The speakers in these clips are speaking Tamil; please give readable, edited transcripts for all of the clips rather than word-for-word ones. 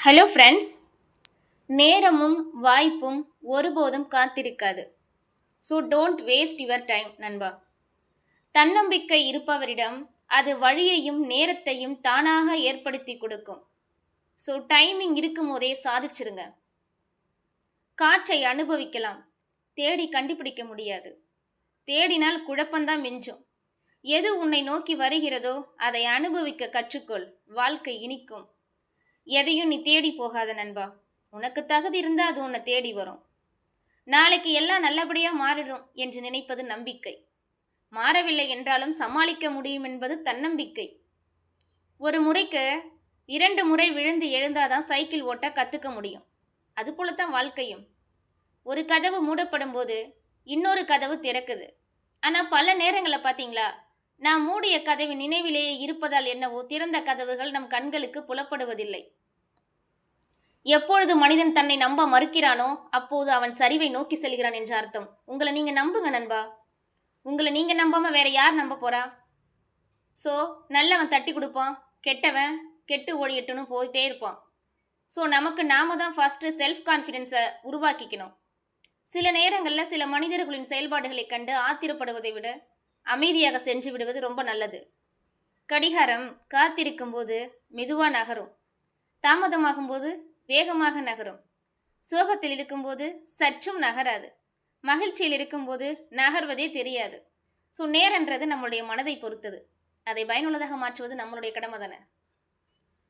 Hello friends. நேரமும் வாய்ப்பும் ஒருபோதும் காத்திருக்காது. So don't waste your time நண்பா. தன்னம்பிக்கை இருப்பவரிடம் அது வழியையும் நேரத்தையும் தானாக ஏற்படுத்தி கொடுக்கும். ஸோ டைமிங் இருக்கும் போதே சாதிச்சிருங்க. காற்றை அனுபவிக்கலாம், தேடி கண்டுபிடிக்க முடியாது. தேடினால் குழப்பம்தான் மிஞ்சும். எது உன்னை நோக்கி வருகிறதோ அதை அனுபவிக்க கற்றுக்கொள். வாழ்க்கை இனிக்கும். எதையும் நீ தேடி போகாத நண்பா. உனக்கு தகுதி இருந்தால் அது உன்னை தேடி வரும். நாளைக்கு எல்லாம் நல்லபடியாக மாறிடும் என்று நினைப்பது நம்பிக்கை. மாறவில்லை என்றாலும் சமாளிக்க முடியும் என்பது தன்னம்பிக்கை. ஒரு முறைக்கு 2 முறை விழுந்து எழுந்தாதான் சைக்கிள் ஓட்ட கற்றுக்க முடியும். அதுபோலத்தான் வாழ்க்கையும். ஒரு கதவு மூடப்படும் போது இன்னொரு கதவு திறக்குது. ஆனால் பல நேரங்களில் பார்த்தீங்களா, நான் மூடிய கதவு நினைவிலேயே இருப்பதால் என்னவோ திறந்த கதவுகள் நம் கண்களுக்கு புலப்படுவதில்லை. எப்பொழுது மனிதன் தன்னை நம்ப மறுக்கிறானோ அப்போது அவன் சரிவை நோக்கி செல்கிறான் என்ற அர்த்தம். உங்களை நீங்க நம்புங்க நண்பா. உங்களை நீங்க நம்பாம வேற யார் நம்ப போறா? ஸோ நல்லவன் தட்டி கொடுப்பான், கெட்டவன் கெட்டு ஓடிட்டுன்னு போயிட்டே இருப்பான். ஸோ நமக்கு நாம தான் ஃபர்ஸ்ட் செல்ஃப் கான்ஃபிடென்ஸை உருவாக்கிக்கணும். சில நேரங்களில் சில மனிதர்களின் செயல்பாடுகளை கண்டு ஆத்திரப்படுவதை விட அமைதியாக சென்று விடுவது ரொம்ப நல்லது. கடிகாரம் காத்திருக்கும் போது மெதுவாக நகரும், தாமதமாகும் போது வேகமாக நகரும். சோகத்தில் இருக்கும்போது சற்றும் நகராது, மகிழ்ச்சியில் இருக்கும்போது நகர்வதே தெரியாது. ஸோ நேரன்றது நம்மளுடைய மனதை பொறுத்தது. அதை பயனுள்ளதாக மாற்றுவது நம்மளுடைய கடமை தானே.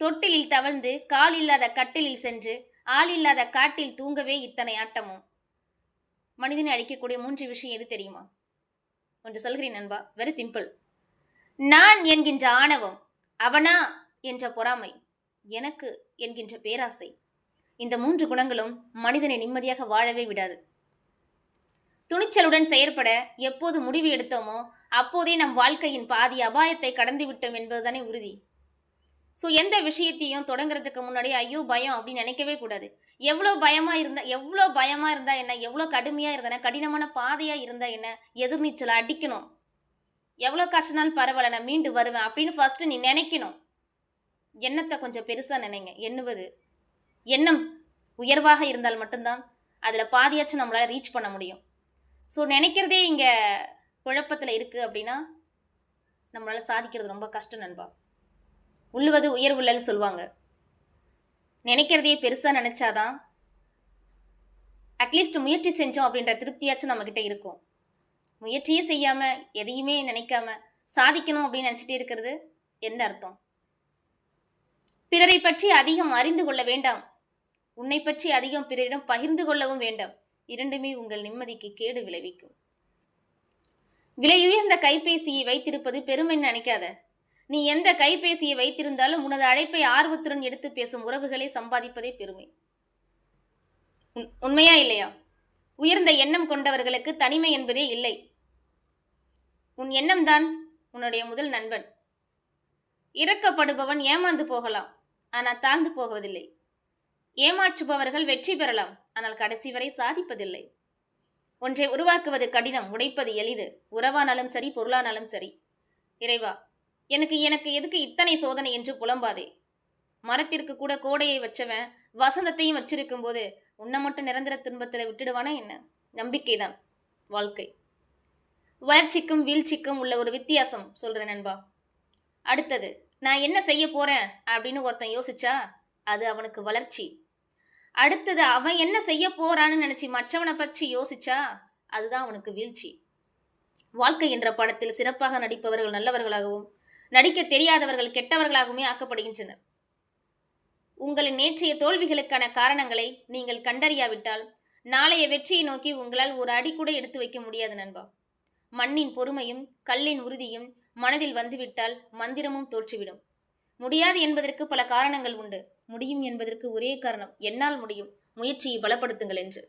தொட்டிலில் தவழ்ந்து கால் இல்லாத கட்டிலில் சென்று ஆள் இல்லாத காட்டில் தூங்கவே இத்தனை ஆட்டமும். மனிதனை அழிக்கக்கூடிய 3 விஷயம் எது தெரியுமா? ஒன்று சொல்கிறேன் நண்பா, வெரி சிம்பிள். நான் என்கின்ற ஆணவம், அவனா என்ற பொறாமை, எனக்கு என்கின்ற பேராசை. இந்த 3 குணங்களும் மனிதனை நிம்மதியாக வாழவே விடாது. துணிச்சலுடன் செயற்பட எப்போது முடிவு எடுத்தோமோ அப்போதே நம் வாழ்க்கையின் பாதி அபாயத்தை கடந்து விட்டோம் என்பதுதானே உறுதி. ஸோ எந்த விஷயத்தையும் தொடங்குறதுக்கு முன்னாடி ஐயோ பயம் அப்படின்னு நினைக்கவே கூடாது. எவ்வளோ பயமாக இருந்தா என்ன, எவ்வளோ கடுமையாக இருந்தா, கடினமான பாதையாக இருந்தால் என்ன, எதிர்நீச்சலை அடிக்கணும். எவ்வளோ கஷ்டனாலும் பரவாயில்ல, நான் மீண்டு வருவேன் அப்படின்னு ஃபர்ஸ்ட் நீ நினைக்கணும். எண்ணத்தை கொஞ்சம் பெருசாக நினைங்க. எண்ணம் உயர்வாக இருந்தால் மட்டும்தான் அதில் பாதியாச்சும் நம்மளால் ரீச் பண்ண முடியும். ஸோ நினைக்கிறதே இங்கே குழப்பத்தில் இருக்குது அப்படின்னா நம்மளால் சாதிக்கிறது ரொம்ப கஷ்டம் நண்பா. உள்ளுவது உயர்வுள்ளன்னு சொல்லுவாங்க. நினைக்கிறதையே பெருசாக நினச்சாதான் அட்லீஸ்ட் முயற்சி செஞ்சோம் அப்படின்ற திருப்தியாச்சும் நம்மக்கிட்ட இருக்கும். முயற்சியே செய்யாமல் எதையுமே நினைக்காம சாதிக்கணும் அப்படின்னு நினச்சிட்டே இருக்கிறது என்ன அர்த்தம்? பிறரை பற்றி அதிகம் அறிந்து கொள்ள வேண்டாம், உன்னை பற்றி அதிகம் பிறரிடம் பகிர்ந்து கொள்ளவும் வேண்டாம். இரண்டுமே உங்கள் நிம்மதிக்கு கேடு விளைவிக்கும். விலையுயர்ந்த கைபேசியை வைத்திருப்பது பெருமைன்னு நினைக்காத. நீ எந்த கைபேசியை வைத்திருந்தாலும் உனது அழைப்பை ஆர்வத்துடன் எடுத்து பேசும் உறவுகளை சம்பாதிப்பதே பெருமை. உண்மையா இல்லையா? உயர்ந்த எண்ணம் கொண்டவர்களுக்கு தனிமை என்பதே இல்லை. உன் எண்ணம்தான் உன்னுடைய முதல் நண்பன். இறக்கப்படுபவன் ஏமாந்து போகலாம், ஆனால் தாழ்ந்து போவதில்லை. ஏமாற்றுபவர்கள் வெற்றி பெறலாம், ஆனால் கடைசி வரை சாதிப்பதில்லை. ஒன்றை உருவாக்குவது கடினம், உடைப்பது எளிது. உறவானாலும் சரி, பொருளானாலும் சரி. இறைவா, எனக்கு எதுக்கு இத்தனை சோதனை என்று புலம்பாதே. மரத்திற்கு கூட கோடையை வச்சவன் வசந்தத்தையும் வச்சிருக்கும் போது உன்னை மட்டும் நிரந்தர துன்பத்தில் விட்டுடுவானா என்ன? நம்பிக்கைதான் வாழ்க்கை. வளர்ச்சிக்கும் வீழ்ச்சிக்கும் உள்ள ஒரு வித்தியாசம் சொல்கிறேன் நண்பா. அடுத்தது, நான் என்ன செய்ய போகிறேன் அப்படின்னு ஒருத்தன் யோசிச்சா அது அவனுக்கு வளர்ச்சி. அடுத்தது, அவன் என்ன செய்ய போகிறான்னு நினச்சி மற்றவனை பற்றி யோசிச்சா அதுதான் அவனுக்கு வீழ்ச்சி. வாழ்க்கை என்ற படத்தில் சிறப்பாக நடிப்பவர்கள் நல்லவர்களாகவும் நடிக்க தெரியாதவர்கள் கெட்டவர்களாகவுமே ஆக்கப்படுகின்றனர். உங்களின் நேற்றைய தோல்விகளுக்கான காரணங்களை நீங்கள் கண்டறியாவிட்டால் நாளைய வெற்றியை நோக்கி உங்களால் ஒரு அடி கூட எடுத்து வைக்க முடியாது நண்பா. மண்ணின் பொறுமையும் கல்லின் உறுதியும் மனதில் வந்துவிட்டால் மந்திரமும் தோற்றுவிடும். முடியாது என்பதற்கு பல காரணங்கள் உண்டு, முடியும் என்பதற்கு ஒரே காரணம், என்னால் முடியும், முயற்சியை பலப்படுத்துங்கள் என்று.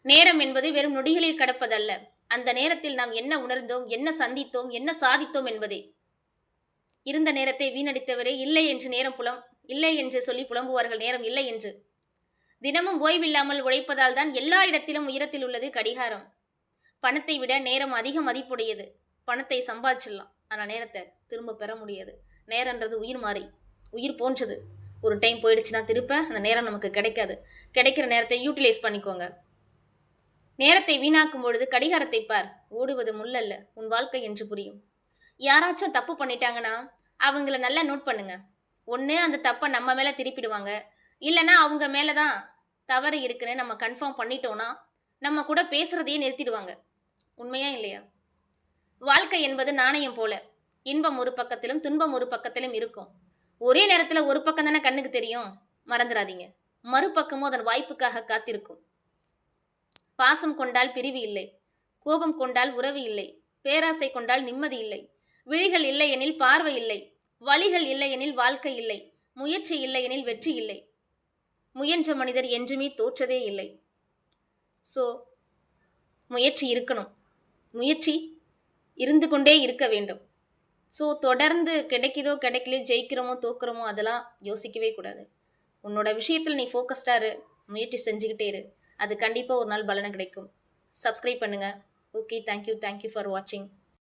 நேரம் என்பது வெறும் நொடிகளில் கடப்பதல்ல, அந்த நேரத்தில் நாம் என்ன உணர்ந்தோம், என்ன சந்தித்தோம், என்ன சாதித்தோம் என்பதே. இருந்த நேரத்தை வீணடித்தவரே இல்லை என்று சொல்லி புலம்புவார்கள், நேரம் இல்லை என்று. தினமும் ஓய்வில்லாமல் உழைப்பதால் தான் எல்லா இடத்திலும் உயரத்தில் உள்ளது கடிகாரம். பணத்தை விட நேரம் அதிக மதிப்புடையது. பணத்தை சம்பாதிச்சிடலாம், ஆனால் நேரத்தை திரும்ப பெற முடியாது. நேரன்றது உயிர் போன்றது. ஒரு டைம் போயிடுச்சுன்னா திருப்ப அந்த நேரம் நமக்கு கிடைக்காது. கிடைக்கிற நேரத்தை யூட்டிலைஸ் பண்ணிக்கோங்க. நேரத்தை வீணாக்கும் பொழுது கடிகாரத்தை பார், ஓடுவது முள்ளல்ல உன் வாழ்க்கை என்று புரியும். யாராச்சும் தப்பு பண்ணிட்டாங்கன்னா அவங்கள நல்லா நோட் பண்ணுங்க. ஒன்று அந்த தப்பை நம்ம மேலே திருப்பிடுவாங்க, இல்லைன்னா அவங்க மேலே தான் தவறு இருக்குன்னு நம்ம கன்ஃபார்ம் பண்ணிட்டோன்னா நம்ம கூட பேசுகிறதையே நிறுத்திடுவாங்க. உண்மையா இல்லையா? வாழ்க்கை என்பது நாணயம் போல, இன்பம் ஒரு பக்கத்திலும் துன்பம் ஒரு பக்கத்திலும் இருக்கும். ஒரே நேரத்தில் ஒரு பக்கம் தானே கண்ணுக்கு தெரியும், மறந்துடாதீங்க. மறுபக்கமும் அதன் வாய்ப்புக்காக காத்திருக்கும். பாசம் கொண்டால் பிரிவு இல்லை, கோபம் கொண்டால் உறவு இல்லை, பேராசை கொண்டால் நிம்மதி இல்லை, விழிகள் இல்லை எனில் பார்வை இல்லை, வழிகள் இல்லை எனில் வாழ்க்கை இல்லை, முயற்சி இல்லை எனில் வெற்றி இல்லை. முயன்ற மனிதர் என்றுமே தோற்றதே இல்லை. ஸோ முயற்சி இருக்கணும், முயற்சி இருந்து கொண்டே இருக்க வேண்டும். ஸோ தொடர்ந்து கிடைக்குதோ கிடைக்கலையோ, ஜெயிக்கிறோமோ தோக்குறோமோ அதெல்லாம் யோசிக்கவே கூடாது. உன்னோட விஷயத்தில் நீ ஃபோக்கஸ்டாக இரு, முயற்சி செஞ்சுக்கிட்டே இரு. அது கண்டிப்பாக ஒரு நாள் பலனை கிடைக்கும். சப்ஸ்கிரைப் பண்ணுங்கள். ஓகே, தேங்க்யூ ஃபார் வாட்சிங்.